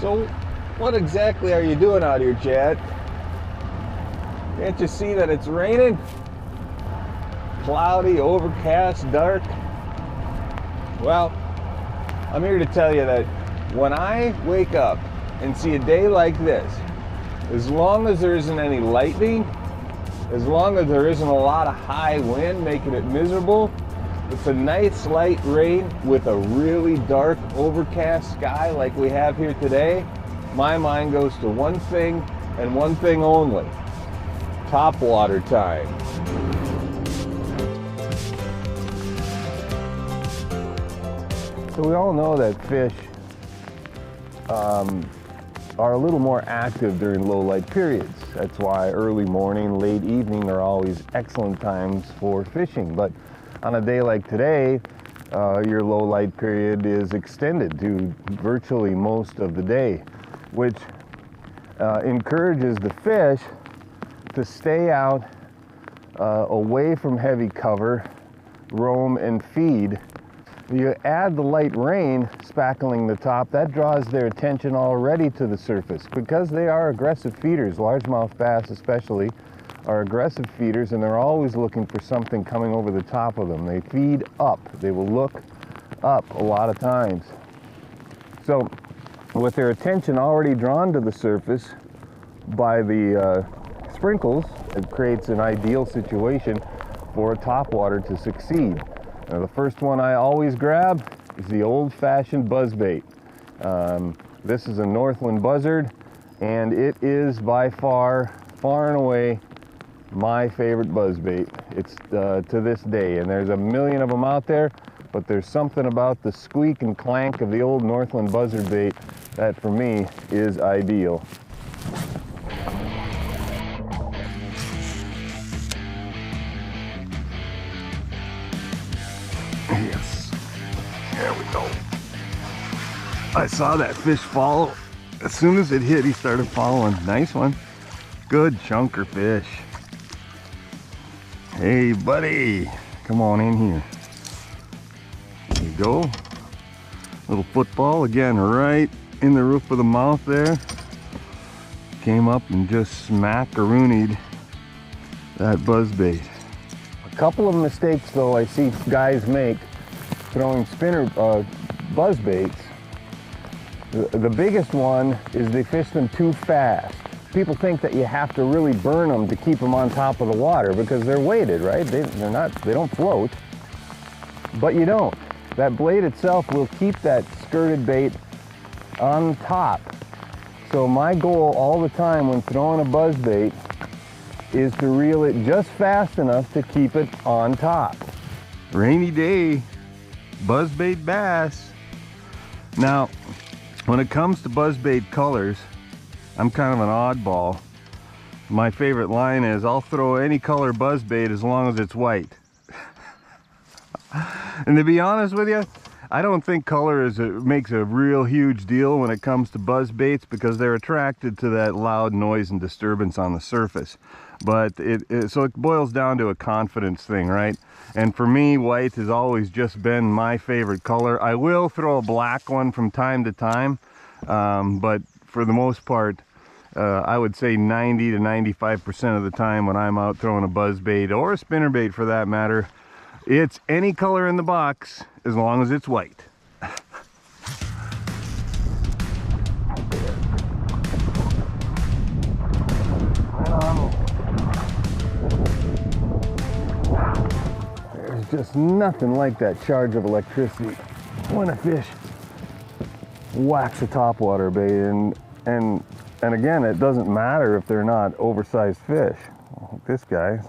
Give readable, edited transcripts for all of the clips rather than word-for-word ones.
So, what exactly are you doing out here, Chad? Can't you see that it's raining? Cloudy, overcast, dark. Well, I'm here to tell you that when I wake up and see a day like this, as long as there isn't any lightning, as long as there isn't a lot of high wind making it miserable, it's a nice light rain with a really dark overcast sky like we have here today, my mind goes to one thing and one thing only: topwater time. So we all know that fish are a little more active during low light periods. That's why early morning, late evening are always excellent times for fishing. But on a day like today, your low light period is extended to virtually most of the day, which encourages the fish to stay out away from heavy cover, roam and feed. You add the light rain spackling the top, that draws their attention already to the surface because they are aggressive feeders. Largemouth bass especially are aggressive feeders, and they're always looking for something coming over the top of them. They feed up. They will look up a lot of times. So with their attention already drawn to the surface by the sprinkles, it creates an ideal situation for a topwater to succeed. Now, the first one I always grab is the old-fashioned buzzbait. This is a Northland buzzard, and it is by far and away my favorite buzzbait. It's to this day, and there's a million of them out there, but there's something about the squeak and clank of the old Northland buzzard bait that for me is ideal. Yes, there we go. I saw that fish follow. As soon as it hit, he started following. Nice one. Good chunker fish. Hey, buddy, come on in here. There you go. Little football again, right in the roof of the mouth there. Came up and just smackaroonied that buzzbait. A couple of mistakes though I see guys make throwing spinner buzzbaits. The biggest one is they fish them too fast. People think that you have to really burn them to keep them on top of the water because they're weighted, right? They don't float, but you don't. That blade itself will keep that skirted bait on top. So my goal all the time when throwing a buzzbait is to reel it just fast enough to keep it on top. Rainy day, buzzbait bass. Now, when it comes to buzzbait colors, I'm kind of an oddball. My favorite line is, I'll throw any color buzzbait as long as it's white. And to be honest with you, I don't think color makes a real huge deal when it comes to buzzbaits because they're attracted to that loud noise and disturbance on the surface. But so it boils down to a confidence thing, right? And for me, white has always just been my favorite color. I will throw a black one from time to time, but for the most part, I would say 90 to 95% of the time when I'm out throwing a buzzbait or a spinnerbait for that matter, it's any color in the box as long as it's white. There's just nothing like that charge of electricity when a fish whacks a topwater bait, and again, it doesn't matter if they're not oversized fish. This guy,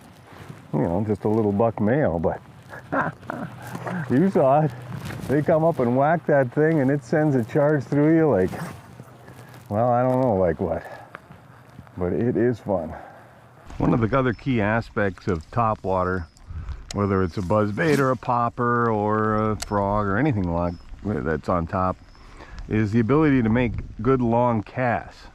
you know, just a little buck male, but you saw it. They come up and whack that thing and it sends a charge through you like, well, I don't know like what, but it is fun. One of the other key aspects of topwater, whether it's a buzzbait or a popper or a frog or anything like that's on top, is the ability to make good long casts.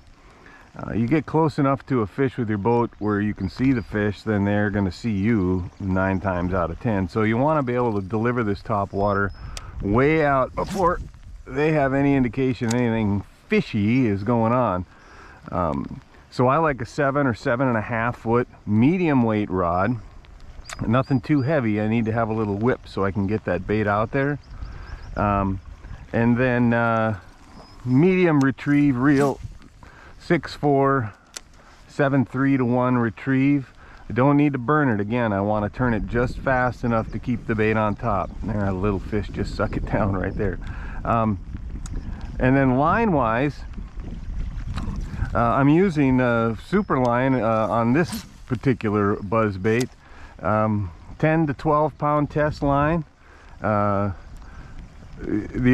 You get close enough to a fish with your boat where you can see the fish, then they're going to see you 9 times out of 10. So you want to be able to deliver this topwater way out before they have any indication anything fishy is going on. So I like a 7 or 7.5 foot medium weight rod. Nothing too heavy. I need to have a little whip so I can get that bait out there. And then medium retrieve reel, 6'4", 7'3" to 1 retrieve. I don't need to burn it again. I want to turn it just fast enough to keep the bait on top. There, a little fish just suck it down right there. And then line wise, I'm using super line on this particular buzz bait. 10 to 12 pound test line. The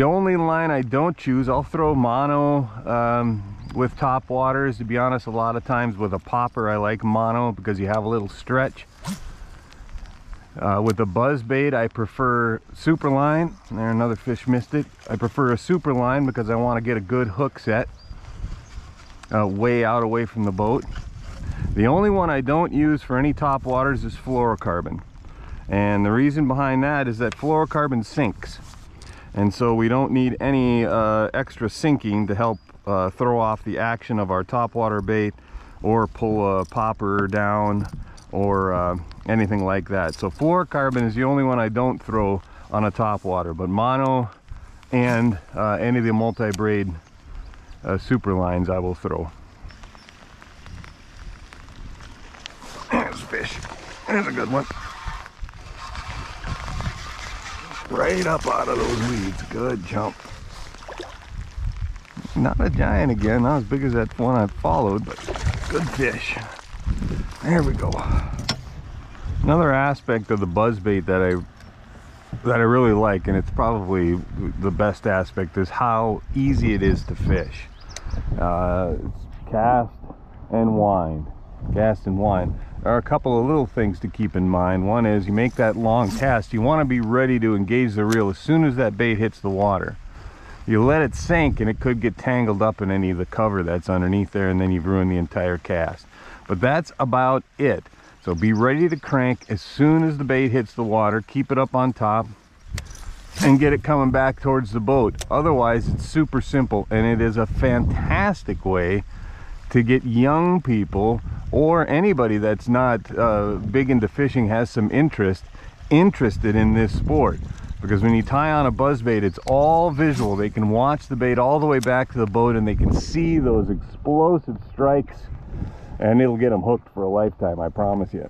only line I don't choose, I'll throw mono with top waters. To be honest, a lot of times with a popper I like mono because you have a little stretch. With a buzz bait I prefer super line. There, another fish missed it. I prefer a super line because I want to get a good hook set way out away from the boat. The only one I don't use for any top waters is fluorocarbon, and the reason behind that is that fluorocarbon sinks, and so we don't need any extra sinking to help throw off the action of our topwater bait or pull a popper down or anything like that. So fluorocarbon is the only one I don't throw on a topwater, but mono and any of the multi-braid super lines I will throw. There's a fish. There's a good one. Right up out of those weeds. Good jump. Not a giant again, not as big as that one I followed, but good fish. There we go. Another aspect of the buzzbait that I really like, and it's probably the best aspect, is how easy it is to fish. It's cast and wind. Cast and wind. There are a couple of little things to keep in mind. One is you make that long cast, you want to be ready to engage the reel as soon as that bait hits the water. You let it sink and it could get tangled up in any of the cover that's underneath there, and then you've ruined the entire cast. But that's about it. So be ready to crank as soon as the bait hits the water. Keep it up on top and get it coming back towards the boat. Otherwise, it's super simple, and it is a fantastic way to get young people or anybody that's not big into fishing, has some interested in this sport. Because when you tie on a buzzbait, it's all visual. They can watch the bait all the way back to the boat and they can see those explosive strikes, and it'll get them hooked for a lifetime, I promise you.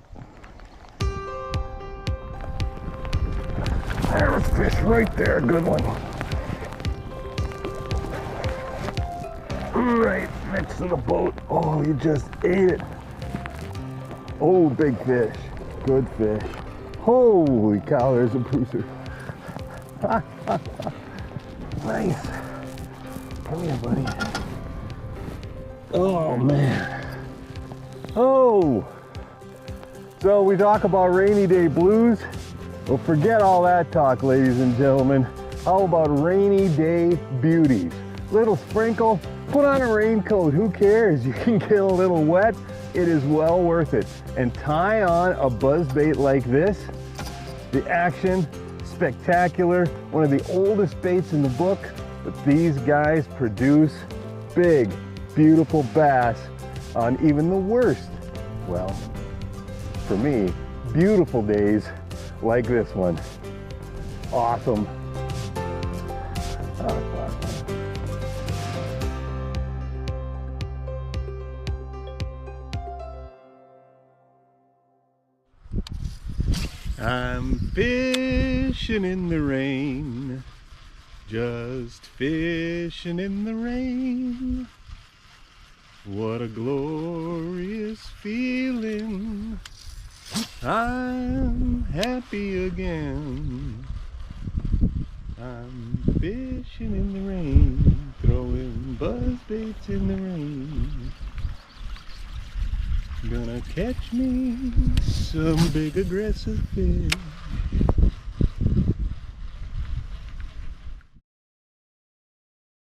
There's a fish right there, good one. Right next to the boat. Oh, you just ate it. Oh, big fish. Good fish. Holy cow, there's a bruiser. Nice. Come here, buddy. Oh, man. Oh. So we talk about rainy day blues. Well, forget all that talk, ladies and gentlemen. How about rainy day beauties? Little sprinkle, put on a raincoat, who cares? You can get a little wet, it is well worth it. And tie on a buzzbait like this, the action, spectacular, one of the oldest baits in the book, but these guys produce big, beautiful bass on even the worst, well, for me, beautiful days like this one. Awesome. I'm fishing in the rain, just fishing in the rain. What a glorious feeling. I'm happy again. I'm fishing in the rain, throwing buzzbaits in the rain. Gonna catch me some big aggressive fish.